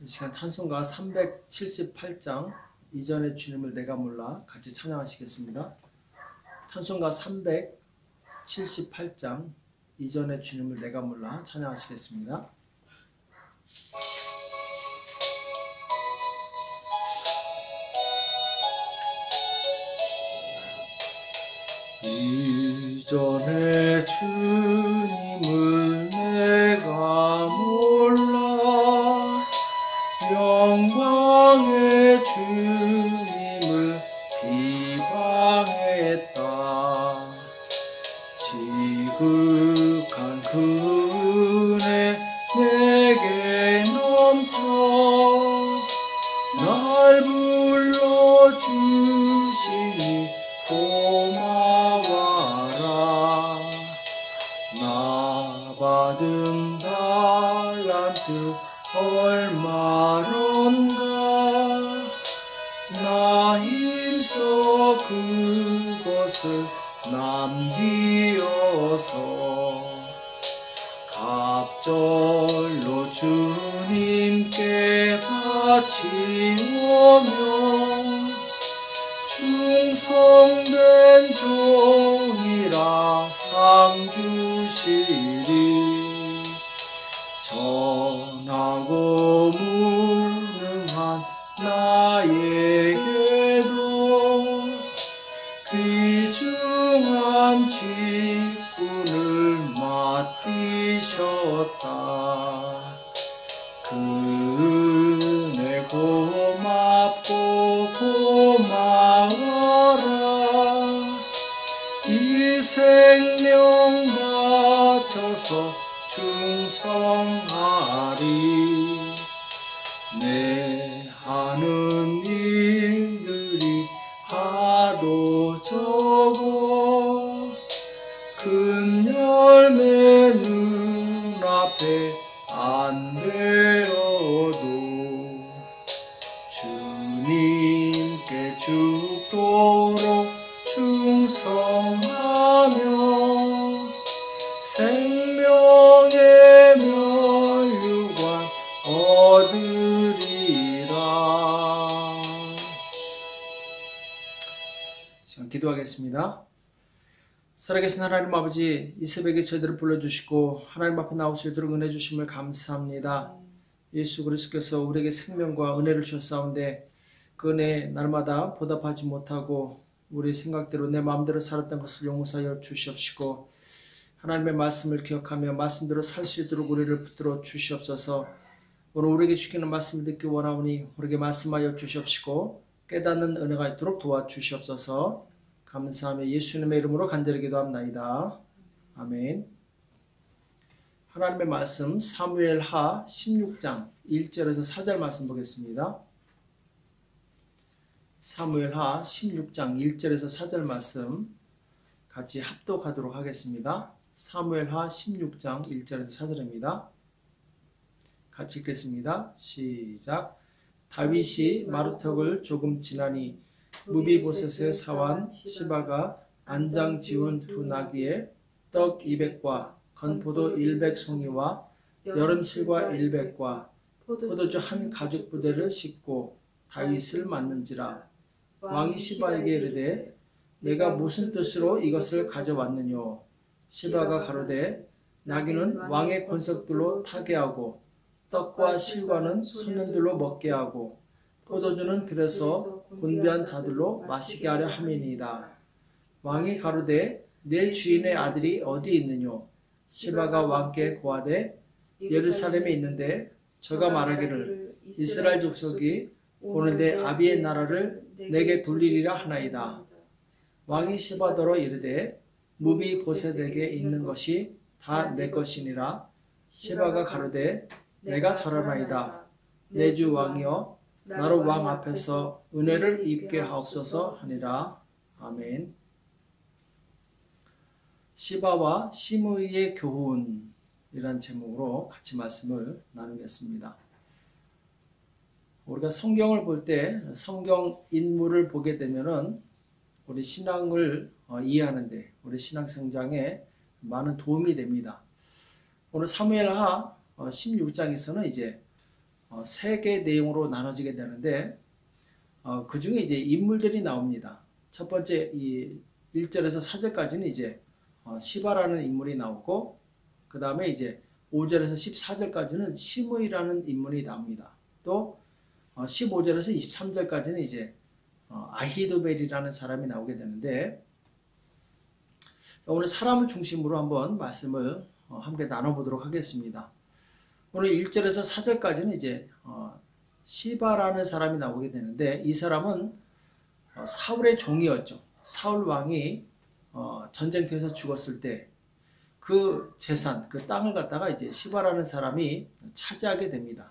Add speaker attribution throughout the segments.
Speaker 1: 이 시간 찬송가 378장 이전의 주님을 내가 몰라 같이 찬양하시겠습니다. 찬송가 378장 이전의 주님을 내가 몰라 찬양하시겠습니다. 이전의 주님을 내가 몰라 영광의 주님을 비방했다. 지극한 그 은혜 내게 넘쳐 날 불러주시니 고마워라. 나 받은 달란트 얼마론가 나 힘써 그것을 남기어서 갑절로 주님께 바치오며 충성된 종이라 상 주시리. 전하고 무능한 나에게도 귀중한 직분을 맡기셨다. 그 은혜 고맙고 고마워라. 이 생명 바쳐서 충성하리. 내 하는 일들이 하도 적어 큰 열매 눈앞에 안 되어도 주님께 죽도록 충성하며 생명의 면류관 얻으리라. 지금 기도하겠습니다. 살아계신 하나님 아버지, 이 새벽에 저희들을 불러주시고 하나님 앞에 나올 수 있도록 은혜 주심을 감사합니다. 예수 그리스도께서 우리에게 생명과 은혜를 주셨사온데 그 은혜 날마다 보답하지 못하고 우리 생각대로 내 마음대로 살았던 것을 용서하여 주시옵시고 하나님의 말씀을 기억하며 말씀대로 살 수 있도록 우리를 붙들어 주시옵소서. 오늘 우리에게 주시는 말씀을 듣기 원하오니 우리에게 말씀하여 주시옵시고 깨닫는 은혜가 있도록 도와주시옵소서. 감사하며 예수님의 이름으로 간절히 기도합나이다. 아멘. 하나님의 말씀 사무엘하 16장 1절에서 4절 말씀 보겠습니다. 사무엘하 16장 1절에서 4절 말씀 같이 합독하도록 하겠습니다. 사무엘하 16장 1절에서 4절입니다. 같이 읽겠습니다. 시작. 다윗이 마루턱을 조금 지나니 무비보셋의 사환 시바가 안장 지운 두 나귀에 떡 200과 건포도 100송이와 여름실과 100과 포도주 한 가죽 부대를 싣고 다윗을 맞는지라. 왕이 시바에게 이르되 내가 무슨 뜻으로 이것을 가져왔느뇨. 시바가 가로되 나귀는 왕의 권석들로 타게 하고 떡과 실과는 소년들로 먹게 하고 포도주는 들에서 곤비한 자들로 마시게 하려 함이니이다. 왕이 가로되 내 주인의 아들이 어디 있느뇨. 시바가 왕께 고하되 예루살렘에 있는데 저가 말하기를 이스라엘 족속이 오늘 내 아비의 나라를 내게 돌리리라 하나이다. 왕이 시바더러 이르되 무비보셋에게 있는 것이 다 내 것이니라. 시바가 가로되 내가 절하나이다. 내 주 왕이여 나로 왕 앞에서 은혜를 입게 하옵소서 하니라. 아멘. 시바와 시므이의 교훈이란 제목으로 같이 말씀을 나누겠습니다. 우리가 성경을 볼 때 성경 인물을 보게 되면은 우리 신앙을 이해하는데 우리 신앙 성장에 많은 도움이 됩니다. 오늘 사무엘하 16장에서는 이제 세 개의 내용으로 나눠지게 되는데 그 중에 이제 인물들이 나옵니다. 첫 번째 이 1절에서 4절까지는 이제 시바라는 인물이 나오고 그 다음에 이제 5절에서 14절까지는 시므이라는 인물이 나옵니다. 또 15절에서 23절까지는 이제 아히도벨이라는 사람이 나오게 되는데 오늘 사람을 중심으로 한번 말씀을 함께 나눠보도록 하겠습니다. 오늘 1절에서 4절까지는 이제 시바라는 사람이 나오게 되는데 이 사람은 사울의 종이었죠. 사울 왕이 전쟁터에서 죽었을 때 그 재산, 그 땅을 갖다가 이제 시바라는 사람이 차지하게 됩니다.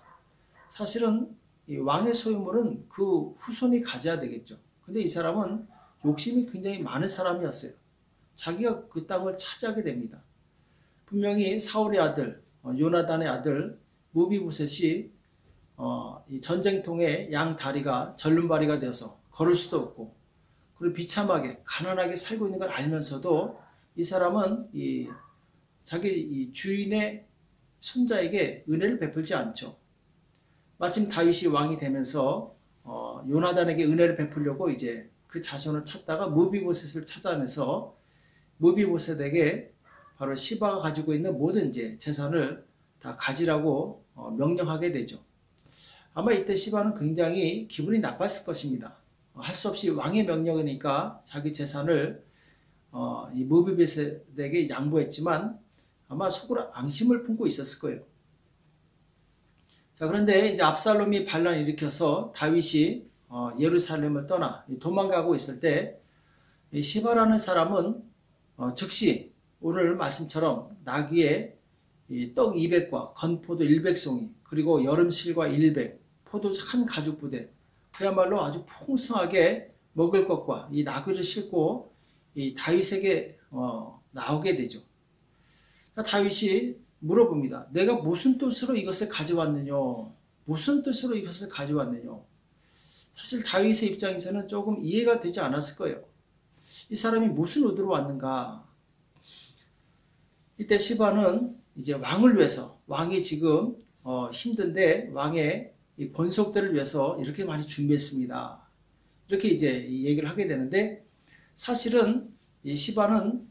Speaker 1: 사실은 이 왕의 소유물은 그 후손이 가져야 되겠죠. 근데 이 사람은 욕심이 굉장히 많은 사람이었어요. 자기가 그 땅을 차지하게 됩니다. 분명히 사울의 아들, 요나단의 아들 무비보셋이 이 전쟁통에 양 다리가 절름발이가 되어서 걸을 수도 없고 그리고 비참하게 가난하게 살고 있는 걸 알면서도 이 사람은 자기 이 주인의 손자에게 은혜를 베풀지 않죠. 마침 다윗이 왕이 되면서 요나단에게 은혜를 베풀려고 이제 그 자손을 찾다가 무비보셋을 찾아내서 무비보셋에게 바로 시바가 가지고 있는 모든 이제 재산을 다 가지라고 명령하게 되죠. 아마 이때 시바는 굉장히 기분이 나빴을 것입니다. 할 수 없이 왕의 명령이니까 자기 재산을 이 무비보셋에게 양보했지만 아마 속으로 앙심을 품고 있었을 거예요. 자, 그런데 이제 압살롬이 반란을 일으켜서 다윗이 예루살렘을 떠나 도망가고 있을 때 이 시바라는 사람은 즉시 오늘 말씀처럼 나귀에 떡 200과 건포도 100송이 그리고 여름실과 100, 포도 한 가죽 부대 그야말로 아주 풍성하게 먹을 것과 이 나귀를 싣고 이 다윗에게 나오게 되죠. 그러니까 다윗이 물어봅니다. 내가 무슨 뜻으로 이것을 가져왔느냐? 무슨 뜻으로 이것을 가져왔느냐? 사실 다윗의 입장에서는 조금 이해가 되지 않았을 거예요. 이 사람이 무슨 의도로 왔는가? 이때 시바는 이제 왕을 위해서 왕이 지금 힘든데 왕의 이 권속들을 위해서 이렇게 많이 준비했습니다. 이렇게 이제 얘기를 하게 되는데 사실은 이 시바는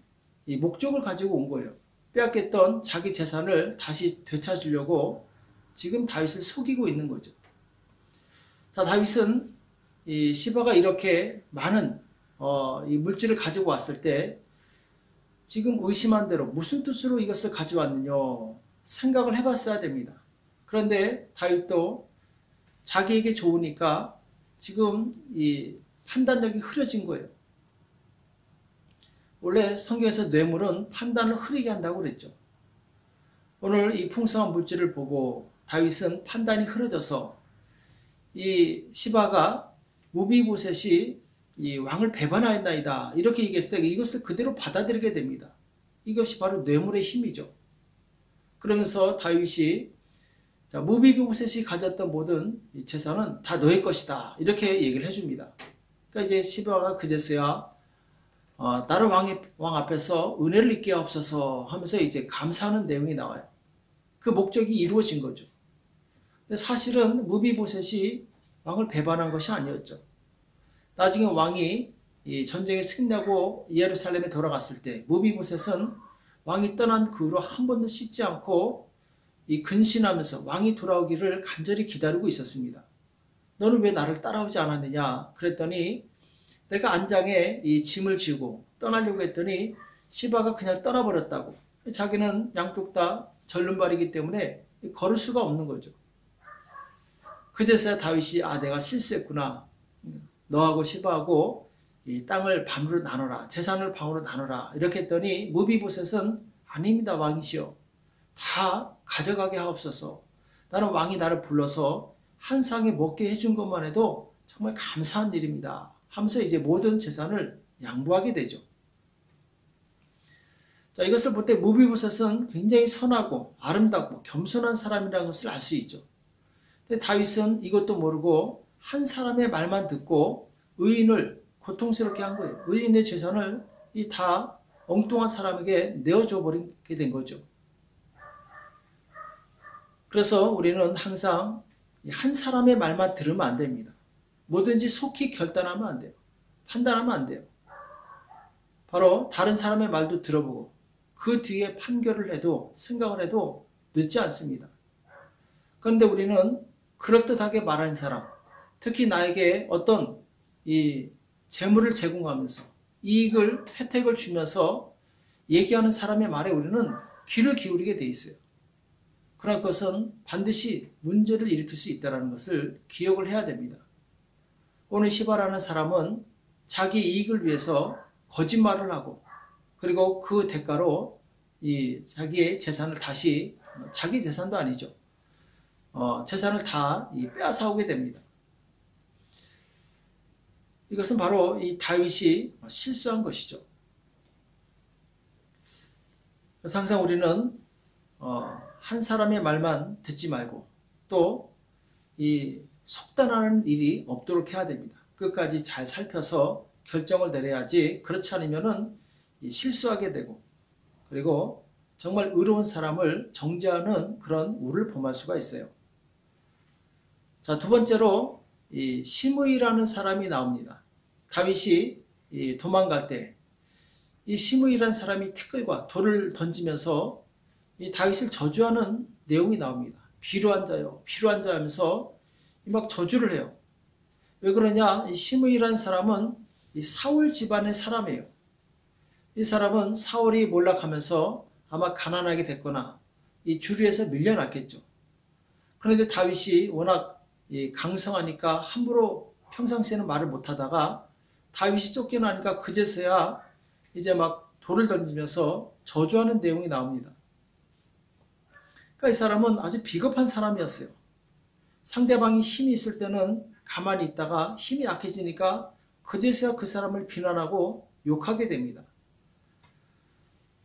Speaker 1: 이 목적을 가지고 온 거예요. 빼앗겼던 자기 재산을 다시 되찾으려고 지금 다윗을 속이고 있는 거죠. 자, 다윗은 이 시바가 이렇게 많은 이 물질을 가지고 왔을 때 지금 의심한 대로 무슨 뜻으로 이것을 가져왔느냐 생각을 해봤어야 됩니다. 그런데 다윗도 자기에게 좋으니까 지금 이 판단력이 흐려진 거예요. 원래 성경에서 뇌물은 판단을 흐리게 한다고 그랬죠. 오늘 이 풍성한 물질을 보고 다윗은 판단이 흐려져서 이 시바가 무비보셋이 이 왕을 배반하였나이다 이렇게 얘기했을 때 이것을 그대로 받아들이게 됩니다. 이것이 바로 뇌물의 힘이죠. 그러면서 다윗이 무비보셋이 가졌던 모든 이 재산은 다 너의 것이다 이렇게 얘기를 해줍니다. 그러니까 이제 시바가 그제서야 나를 왕 앞에서 은혜를 입게 하옵소서 하면서 이제 감사하는 내용이 나와요. 그 목적이 이루어진 거죠. 근데 사실은 무비보셋이 왕을 배반한 것이 아니었죠. 나중에 왕이 이 전쟁에 승리하고 예루살렘에 돌아갔을 때 무비보셋은 왕이 떠난 그 후로 한 번도 씻지 않고 이 근신하면서 왕이 돌아오기를 간절히 기다리고 있었습니다. 너는 왜 나를 따라오지 않았느냐? 그랬더니 내가 안장에 이 짐을 지고 떠나려고 했더니 시바가 그냥 떠나버렸다고. 자기는 양쪽 다 절름발이기 때문에 걸을 수가 없는 거죠. 그제서야 다윗이 내가 실수했구나. 너하고 시바하고 이 땅을 반으로 나눠라. 재산을 반으로 나눠라. 이렇게 했더니 무비보셋은 아닙니다. 왕이시여. 다 가져가게 하옵소서. 나는 왕이 나를 불러서 한 상에 먹게 해준 것만 해도 정말 감사한 일입니다. 하면서 이제 모든 재산을 양보하게 되죠. 자, 이것을 볼 때 무비보셋은 굉장히 선하고 아름답고 겸손한 사람이라는 것을 알 수 있죠. 근데 다윗은 이것도 모르고 한 사람의 말만 듣고 의인을 고통스럽게 한 거예요. 의인의 재산을 다 엉뚱한 사람에게 내어줘 버리게 된 거죠. 그래서 우리는 항상 한 사람의 말만 들으면 안 됩니다. 뭐든지 속히 결단하면 안 돼요. 판단하면 안 돼요. 바로 다른 사람의 말도 들어보고 그 뒤에 판결을 해도 생각을 해도 늦지 않습니다. 그런데 우리는 그럴듯하게 말하는 사람, 특히 나에게 어떤 이 재물을 제공하면서 이익을, 혜택을 주면서 얘기하는 사람의 말에 우리는 귀를 기울이게 돼 있어요. 그러나 그것은 반드시 문제를 일으킬 수 있다는 것을 기억을 해야 됩니다. 오늘 시바라는 사람은 자기 이익을 위해서 거짓말을 하고 그리고 그 대가로 이 자기의 재산을 다시, 자기 재산도 아니죠. 재산을 다 빼앗아오게 됩니다. 이것은 바로 이 다윗이 실수한 것이죠. 그래서 항상 우리는 한 사람의 말만 듣지 말고 또 이 속단하는 일이 없도록 해야 됩니다. 끝까지 잘 살펴서 결정을 내려야지, 그렇지 않으면은 실수하게 되고 그리고 정말 의로운 사람을 정죄하는 그런 우를 범할 수가 있어요. 자, 두 번째로 이 시므이라는 사람이 나옵니다. 다윗이 도망갈 때 이 시므이라는 사람이 티끌과 돌을 던지면서 이 다윗을 저주하는 내용이 나옵니다. 비루한 자요, 비루한 자 하면서 막 저주를 해요. 왜 그러냐? 이 시므이라는 사람은 이 사울 집안의 사람이에요. 이 사람은 사울이 몰락하면서 아마 가난하게 됐거나 이 주류에서 밀려났겠죠. 그런데 다윗이 워낙 강성하니까 함부로 평상시에는 말을 못하다가 다윗이 쫓겨나니까 그제서야 이제 막 돌을 던지면서 저주하는 내용이 나옵니다. 그러니까 이 사람은 아주 비겁한 사람이었어요. 상대방이 힘이 있을 때는 가만히 있다가 힘이 약해지니까 그제서야 그 사람을 비난하고 욕하게 됩니다.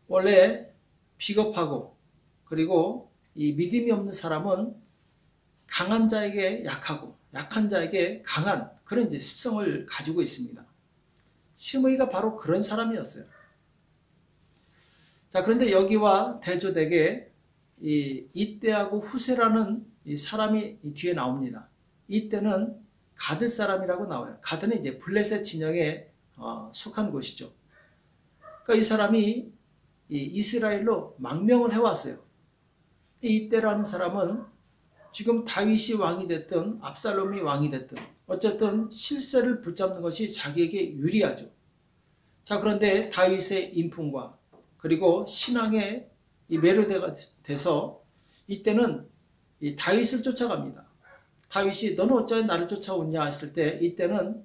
Speaker 1: 원래 비겁하고 그리고 이 믿음이 없는 사람은 강한 자에게 약하고 약한 자에게 강한 그런 이제 습성을 가지고 있습니다. 시므이가 바로 그런 사람이었어요. 자, 그런데 여기와 대조되게 이때하고 후세라는 이 사람이 뒤에 나옵니다. 이때는 가드 사람이라고 나와요. 가드는 이제 블레셋 진영에 속한 곳이죠. 그러니까 이 사람이 이스라엘로 망명을 해왔어요. 이때라는 사람은 지금 다윗이 왕이 됐든 압살롬이 왕이 됐든 어쨌든 실세를 붙잡는 것이 자기에게 유리하죠. 자, 그런데 다윗의 인품과 그리고 신앙에 매료가 돼서 이때는 이 다윗을 쫓아갑니다. 다윗이 너는 어찌하여 나를 쫓아오냐 했을 때 이때는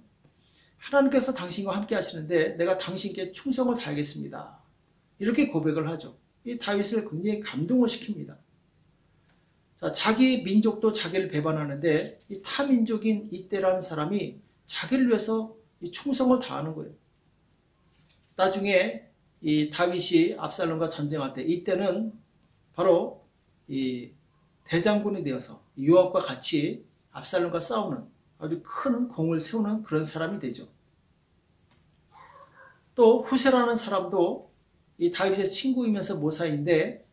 Speaker 1: 하나님께서 당신과 함께 하시는데 내가 당신께 충성을 다하겠습니다. 이렇게 고백을 하죠. 이 다윗을 굉장히 감동을 시킵니다. 자, 자기 민족도 자기를 배반하는데 이 타민족인 이때라는 사람이 자기를 위해서 이 충성을 다하는 거예요. 나중에 이 다윗이 압살롬과 전쟁할 때 이때는 바로 이 대장군이 되어서 요압과 같이 압살롬과 싸우는 아주 큰 공을 세우는 그런 사람이 되죠. 또 후세라는 사람도 이 다윗의 친구이면서 모사인데,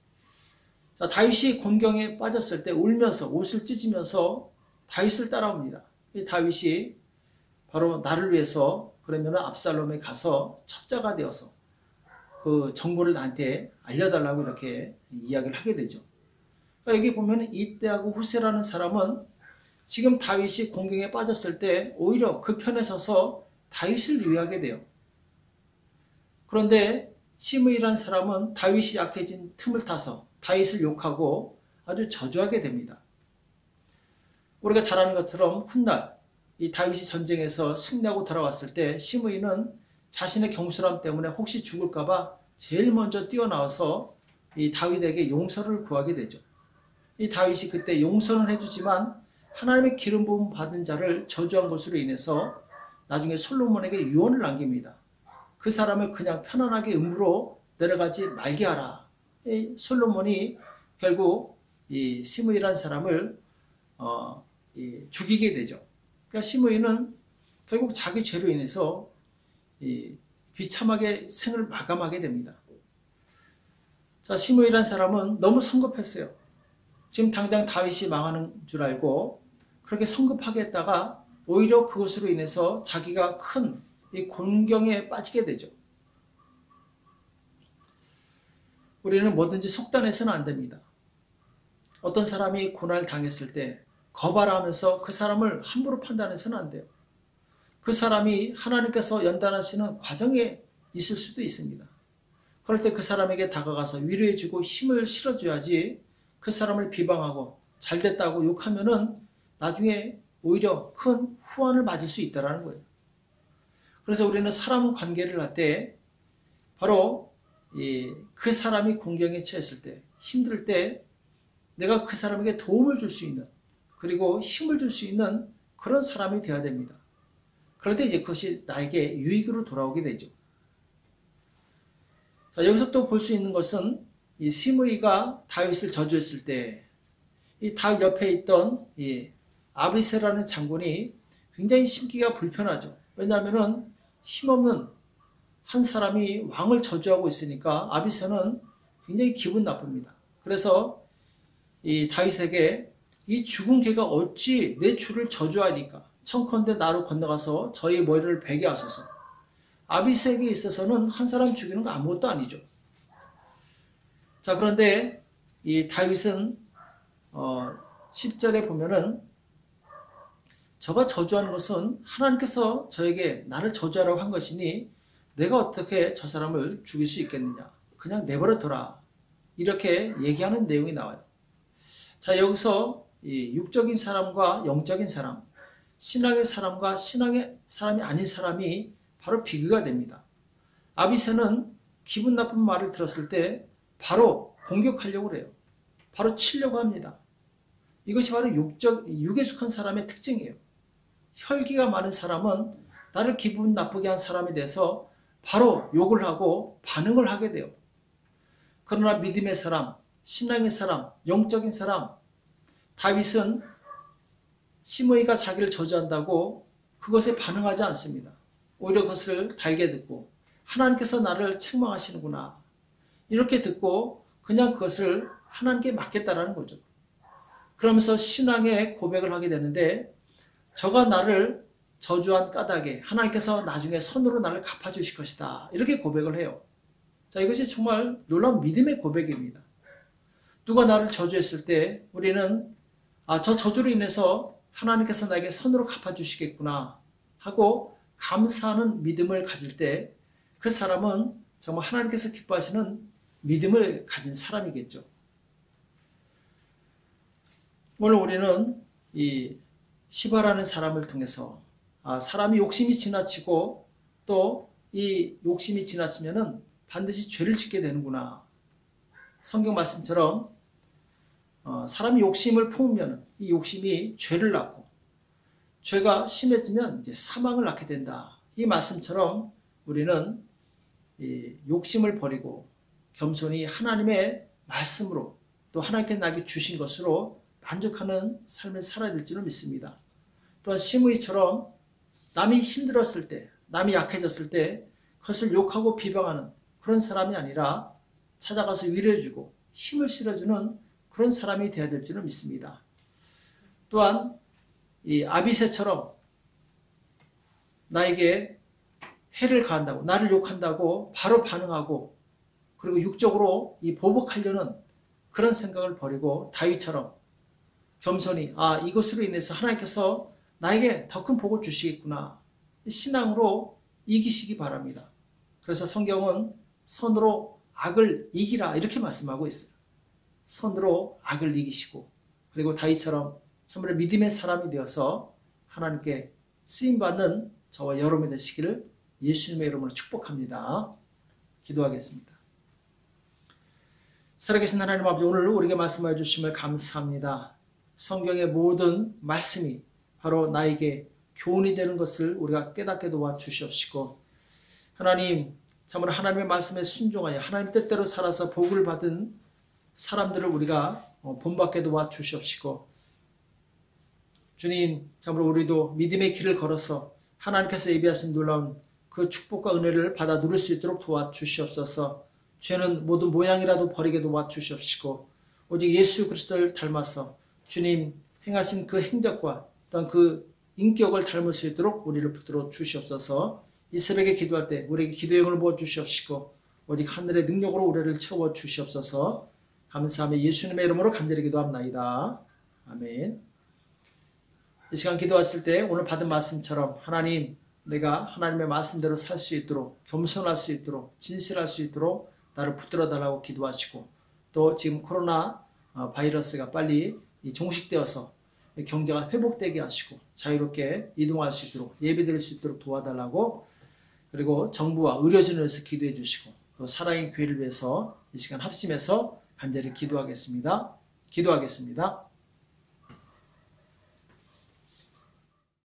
Speaker 1: 자, 다윗이 곤경에 빠졌을 때 울면서 옷을 찢으면서 다윗을 따라옵니다. 이 다윗이 바로 나를 위해서 그러면 압살롬에 가서 첩자가 되어서 그 정보를 나한테 알려달라고 이렇게 이야기를 하게 되죠. 그러니까 여기 보면 이때하고 후세라는 사람은 지금 다윗이 곤경에 빠졌을 때 오히려 그 편에 서서 다윗을 위하게 돼요. 그런데 시므이라는 사람은 다윗이 약해진 틈을 타서 다윗을 욕하고 아주 저주하게 됩니다. 우리가 잘 아는 것처럼 훗날 이 다윗이 전쟁에서 승리하고 돌아왔을 때 시므이는 자신의 경솔함 때문에 혹시 죽을까봐 제일 먼저 뛰어나와서 이 다윗에게 용서를 구하게 되죠. 이 다윗이 그때 용서는 해주지만 하나님의 기름 부음 받은 자를 저주한 것으로 인해서 나중에 솔로몬에게 유언을 남깁니다. 그 사람을 그냥 편안하게 음부로 내려가지 말게 하라. 이 솔로몬이 결국 이 시므이라는 사람을 죽이게 되죠. 그러니까 시므이는 결국 자기 죄로 인해서 비참하게 생을 마감하게 됩니다. 자, 시므이라는 사람은 너무 성급했어요. 지금 당장 다윗이 망하는 줄 알고 그렇게 성급하게 했다가 오히려 그것으로 인해서 자기가 큰 이 곤경에 빠지게 되죠. 우리는 뭐든지 속단해서는 안 됩니다. 어떤 사람이 고난을 당했을 때 거발하면서 그 사람을 함부로 판단해서는 안 돼요. 그 사람이 하나님께서 연단하시는 과정에 있을 수도 있습니다. 그럴 때 그 사람에게 다가가서 위로해주고 힘을 실어줘야지, 그 사람을 비방하고 잘됐다고 욕하면은 나중에 오히려 큰 후환을 맞을 수 있다는 거예요. 그래서 우리는 사람 관계를 할 때 바로 그 사람이 공경에 처했을 때, 힘들 때 내가 그 사람에게 도움을 줄 수 있는, 그리고 힘을 줄 수 있는 그런 사람이 되어야 됩니다. 그럴 때 이제 그것이 나에게 유익으로 돌아오게 되죠. 자, 여기서 또 볼 수 있는 것은 이 시므이가 다윗을 저주했을 때 이 다윗 옆에 있던 이 아비새라는 장군이 굉장히 심기가 불편하죠. 왜냐하면은 힘없는 한 사람이 왕을 저주하고 있으니까 아비새는 굉장히 기분 나쁩니다. 그래서 이 다윗에게 이 죽은 개가 어찌 내 주를 저주하리까? 청컨대 나로 건너가서 저희 머리를 베게 하소서. 아비새에게 있어서는 한 사람 죽이는 거 아무것도 아니죠. 자, 그런데 이 다윗은 10절에 보면은 저가 저주하는 것은 하나님께서 저에게 나를 저주하라고 한 것이니 내가 어떻게 저 사람을 죽일 수 있겠느냐. 그냥 내버려 둬라. 이렇게 얘기하는 내용이 나와요. 자, 여기서 이 육적인 사람과 영적인 사람, 신앙의 사람과 신앙의 사람이 아닌 사람이 바로 비교가 됩니다. 아비새는 기분 나쁜 말을 들었을 때 바로 공격하려고 그래요. 바로 치려고 합니다. 이것이 바로 육에 속한 사람의 특징이에요. 혈기가 많은 사람은 나를 기분 나쁘게 한 사람에 대해서 바로 욕을 하고 반응을 하게 돼요. 그러나 믿음의 사람, 신앙의 사람, 영적인 사람, 다윗은 시므이가 자기를 저주한다고 그것에 반응하지 않습니다. 오히려 그것을 달게 듣고 하나님께서 나를 책망하시는구나 이렇게 듣고 그냥 그것을 하나님께 맡겠다라는 거죠. 그러면서 신앙의 고백을 하게 되는데, 저가 나를 저주한 까닭에 하나님께서 나중에 선으로 나를 갚아주실 것이다 이렇게 고백을 해요. 자, 이것이 정말 놀라운 믿음의 고백입니다. 누가 나를 저주했을 때 우리는 저 저주로 인해서 하나님께서 나에게 선으로 갚아주시겠구나 하고 감사하는 믿음을 가질 때 그 사람은 정말 하나님께서 기뻐하시는 믿음을 가진 사람이겠죠. 오늘 우리는 이 시바라는 사람을 통해서 사람이 욕심이 지나치고 또 이 욕심이 지나치면은 반드시 죄를 짓게 되는구나. 성경 말씀처럼 사람이 욕심을 품으면 이 욕심이 죄를 낳고 죄가 심해지면 이제 사망을 낳게 된다. 이 말씀처럼 우리는 이 욕심을 버리고 겸손히 하나님의 말씀으로 또 하나님께서 나에게 주신 것으로 만족하는 삶을 살아야 될 줄을 믿습니다. 또한 시므이처럼 남이 힘들었을 때, 남이 약해졌을 때 그것을 욕하고 비방하는 그런 사람이 아니라 찾아가서 위로해주고 힘을 실어주는 그런 사람이 되어야 될 줄을 믿습니다. 또한 이 아비새처럼 나에게 해를 가한다고, 나를 욕한다고 바로 반응하고 그리고 육적으로 이 보복하려는 그런 생각을 버리고 다윗처럼 겸손히 이것으로 인해서 하나님께서 나에게 더 큰 복을 주시겠구나. 신앙으로 이기시기 바랍니다. 그래서 성경은 선으로 악을 이기라 이렇게 말씀하고 있어요. 선으로 악을 이기시고 그리고 다윗처럼 참으로 믿음의 사람이 되어서 하나님께 쓰임받는 저와 여러분이 되시기를 예수님의 이름으로 축복합니다. 기도하겠습니다. 살아계신 하나님 아버지, 오늘 우리에게 말씀해 주심을 감사합니다. 성경의 모든 말씀이 바로 나에게 교훈이 되는 것을 우리가 깨닫게 도와주시옵시고, 하나님 참으로 하나님의 말씀에 순종하여 하나님 뜻대로 살아서 복을 받은 사람들을 우리가 본받게 도와주시옵시고, 주님 참으로 우리도 믿음의 길을 걸어서 하나님께서 예비하신 놀라운 그 축복과 은혜를 받아 누릴 수 있도록 도와주시옵소서. 죄는 모든 모양이라도 버리게 도와주시옵시고 오직 예수 그리스도를 닮아서 주님 행하신 그 행적과 또한 그 인격을 닮을 수 있도록 우리를 붙들어 주시옵소서. 이 새벽에 기도할 때 우리에게 기도의 영을 부어 주시옵시고 오직 하늘의 능력으로 우리를 채워 주시옵소서. 감사하며 예수님의 이름으로 간절히 기도합나이다. 아멘. 이 시간 기도하실 때 오늘 받은 말씀처럼 하나님, 내가 하나님의 말씀대로 살 수 있도록, 겸손할 수 있도록, 진실할 수 있도록 나를 붙들어 달라고 기도하시고, 또 지금 코로나 바이러스가 빨리 종식되어서 경제가 회복되게 하시고 자유롭게 이동할 수 있도록, 예배드릴 수 있도록 도와달라고, 그리고 정부와 의료진을 위해서 기도해 주시고, 또 사랑의 교회를 위해서 이 시간 합심해서 간절히 기도하겠습니다. 기도하겠습니다.